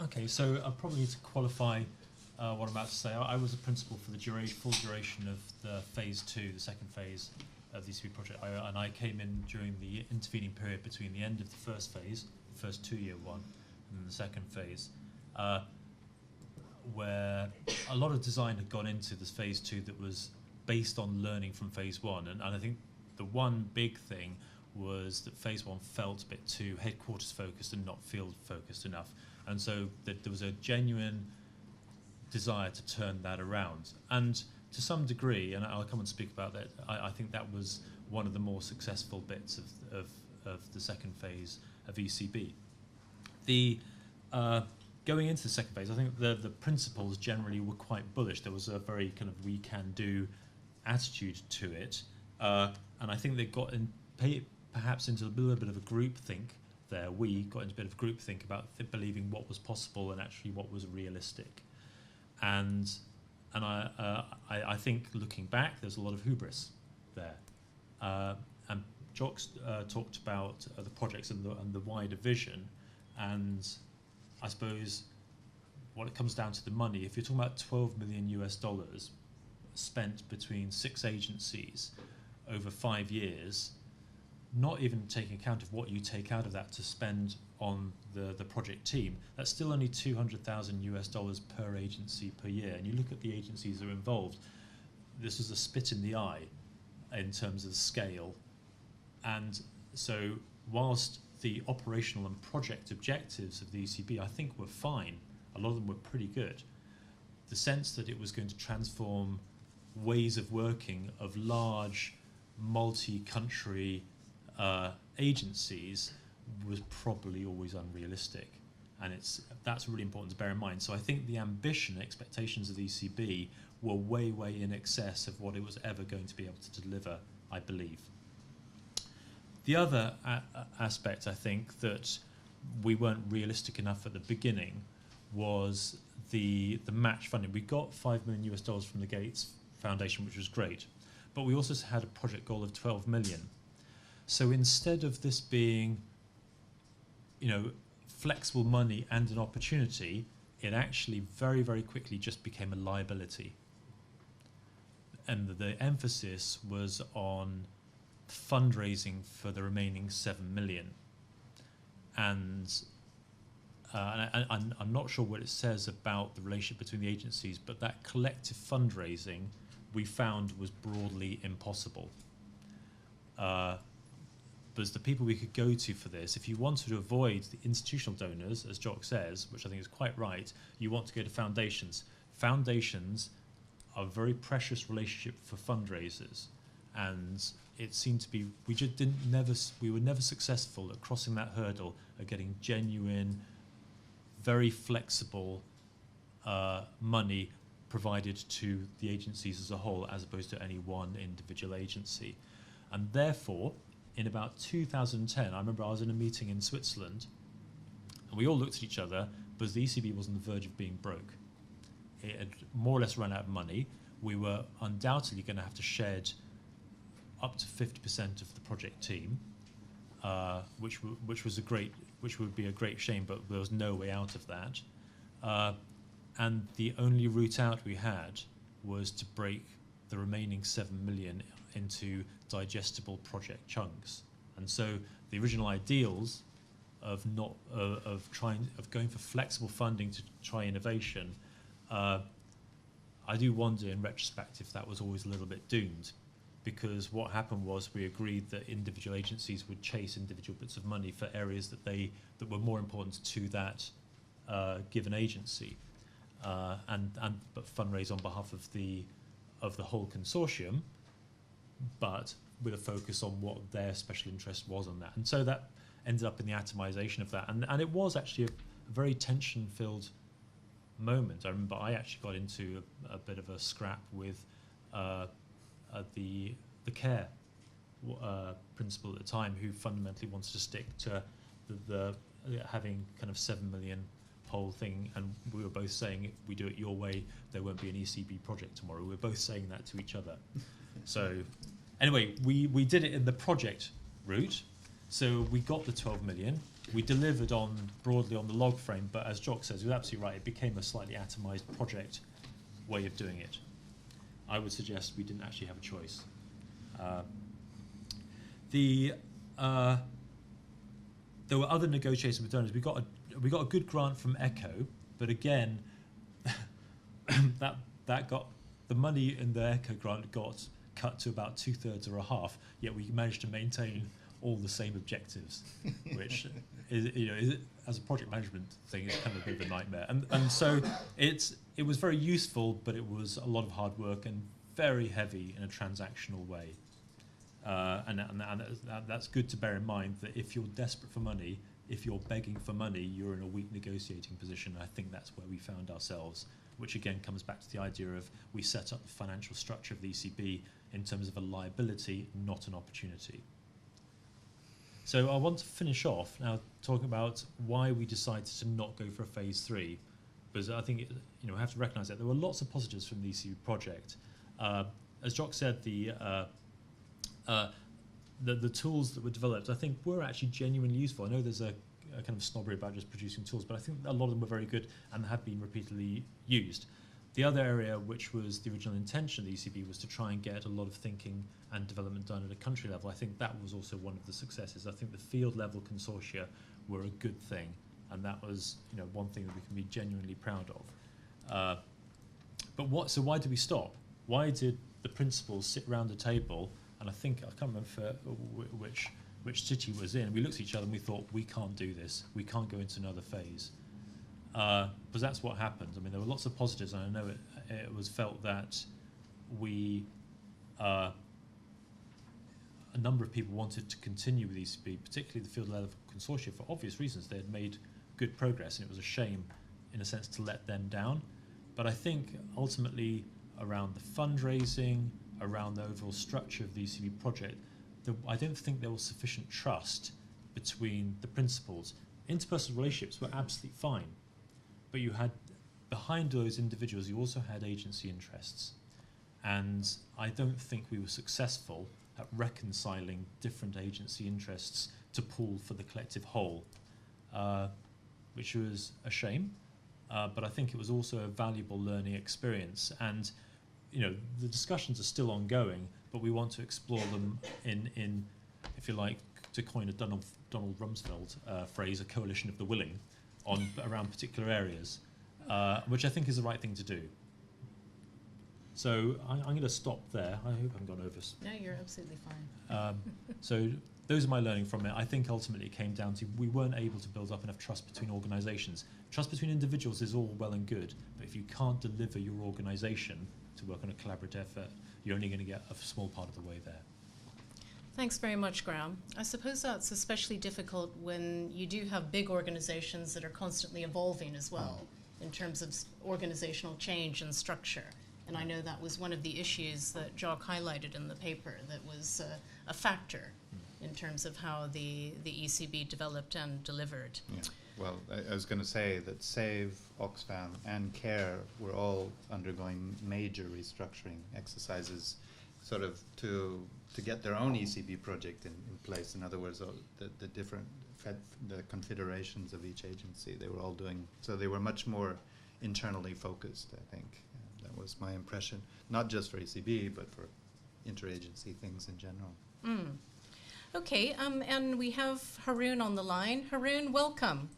Okay, so I probably need to qualify what I'm about to say. I was a principal for the full duration of the phase 2, the second phase of the ECB project, and I came in during the intervening period between the end of the first phase, the first 2-year one, and then the second phase, where a lot of design had gone into this phase 2 that was based on learning from phase 1, and I think the one big thing was that phase 1 felt a bit too headquarters focused and not field focused enough, and so there was a genuine desire to turn that around. And to some degree, and I'll come and speak about that, I think that was one of the more successful bits of the second phase of ECB. Going into the second phase, I think the principles generally were quite bullish. There was a very kind of we-can-do attitude to it, and I think they got perhaps into a little bit of a groupthink there. We got into a bit of groupthink about believing what was possible and actually what was realistic. And I think looking back, there's a lot of hubris there. And Jock's talked about the projects and the wider vision, and I suppose when it comes down to the money, if you're talking about $12 million spent between 6 agencies over 5 years, not even taking account of what you take out of that to spend on the project team, that's still only $200,000 per agency per year. And you look at the agencies that are involved, this was a spit in the eye in terms of scale. And so whilst the operational and project objectives of the ECB, I think, were fine, a lot of them were pretty good, the sense that it was going to transform ways of working of large multi-country agencies was probably always unrealistic, and that's really important to bear in mind. So I think the ambition, expectations of the ECB were way in excess of what it was ever going to be able to deliver, I believe. The other aspect, I think, that we weren't realistic enough at the beginning was the match funding. We got $5 million from the Gates Foundation, which was great, but we also had a project goal of 12 million. So instead of this being, flexible money and an opportunity, it actually very quickly just became a liability. And the emphasis was on fundraising for the remaining 7 million. And I'm not sure what it says about the relationship between the agencies, but that collective fundraising we found was broadly impossible. Because the people we could go to for this, if you wanted to avoid the institutional donors, as Jock says, which I think is quite right, you want to go to foundations. Foundations are a very precious relationship for fundraisers, and it seemed to be we were never successful at crossing that hurdle of getting genuine, very flexible money provided to the agencies as a whole, as opposed to any one individual agency. And therefore, in about 2010, I remember I was in a meeting in Switzerland, and we all looked at each other because the ECB was on the verge of being broke. It had more or less run out of money. We were undoubtedly going to have to shed up to 50% of the project team, which would be a great shame, but there was no way out of that. And the only route out we had was to break the remaining 7 million into digestible project chunks. And so the original ideals of going for flexible funding to try innovation, I do wonder in retrospect if that was always a little bit doomed, because what happened was we agreed that individual agencies would chase individual bits of money for areas that were more important to that given agency, but fundraise on behalf of the whole consortium, but with a focus on what their special interest was on that. And so that ended up in the atomization of that. And it was actually a very tension-filled moment. I remember I actually got into a bit of a scrap with the CARE principal at the time, who fundamentally wanted to stick to the having kind of 7 million whole thing, and we were both saying if we do it your way, there won't be an ECB project tomorrow. We were both saying that to each other. So anyway, we did it in the project route. So we got the 12 million. we delivered broadly on the log frame, but as Jock says, he was absolutely right, it became a slightly atomized project way of doing it. I would suggest we didn't actually have a choice. There were other negotiations with donors. We got a good grant from ECHO, but again, that got the money in the ECHO grant got cut to about 2/3 or a half. Yet we managed to maintain all the same objectives, which is as a project management thing, it's kind of a bit of a nightmare. And so it was very useful, but it was a lot of hard work and very heavy in a transactional way. And that's good to bear in mind, that if you're desperate for money, if you're begging for money, you're in a weak negotiating position. I think that's where we found ourselves, which again comes back to the idea of we set up the financial structure of the ECB in terms of a liability, not an opportunity. So I want to finish off now talking about why we decided to not go for a phase 3, because I think we have to recognise that there were lots of positives from the ECB project. As Jock said, the tools that were developed, I think, were actually genuinely useful. I know there's a kind of snobbery about just producing tools, but I think a lot of them were very good and have been repeatedly used. The other area, which was the original intention of the ECB, was to try and get a lot of thinking and development done at a country level. I think that was also one of the successes. I think the field level consortia were a good thing, and that was one thing that we can be genuinely proud of. So why did we stop? Why did the principals sit around the table? And I think, I can't remember which city was in, we looked at each other and we thought, we can't do this. We can't go into another phase. Because that's what happened. I mean, there were lots of positives, and I know it was felt that a number of people wanted to continue with ECB, particularly the field level consortia, for obvious reasons. They had made good progress, and it was a shame, in a sense, to let them down. But I think, ultimately, around the fundraising, around the overall structure of the ECB project, I don't think there was sufficient trust between the principals. Interpersonal relationships were absolutely fine, but you had, behind those individuals, you also had agency interests. And I don't think we were successful at reconciling different agency interests to pool for the collective whole, which was a shame, but I think it was also a valuable learning experience. And the discussions are still ongoing, but we want to explore them in if you like, to coin a Donald Rumsfeld phrase, a coalition of the willing, around particular areas, which I think is the right thing to do. So I'm going to stop there. I hope I haven't gone over. No, you're absolutely fine. So those are my learning from it. I think ultimately it came down to we weren't able to build up enough trust between organisations. Trust between individuals is all well and good, but if you can't deliver your organisation to work on a collaborative effort, you're only going to get a small part of the way there. Thanks very much, Graham. I suppose that's especially difficult when you do have big organizations that are constantly evolving as well in terms of organizational change and structure. And I know that was one of the issues that Jock highlighted in the paper that was a factor in terms of how the ECB developed and delivered. Yeah. Well, I was going to say that SAVE, Oxfam and CARE were all undergoing major restructuring exercises sort of to get their own ECB project in place. In other words, the different the confederations of each agency, they were all doing, so they were much more internally focused, I think. That was my impression, not just for ECB, but for interagency things in general. Okay, and we have Haroon on the line. Haroon, welcome.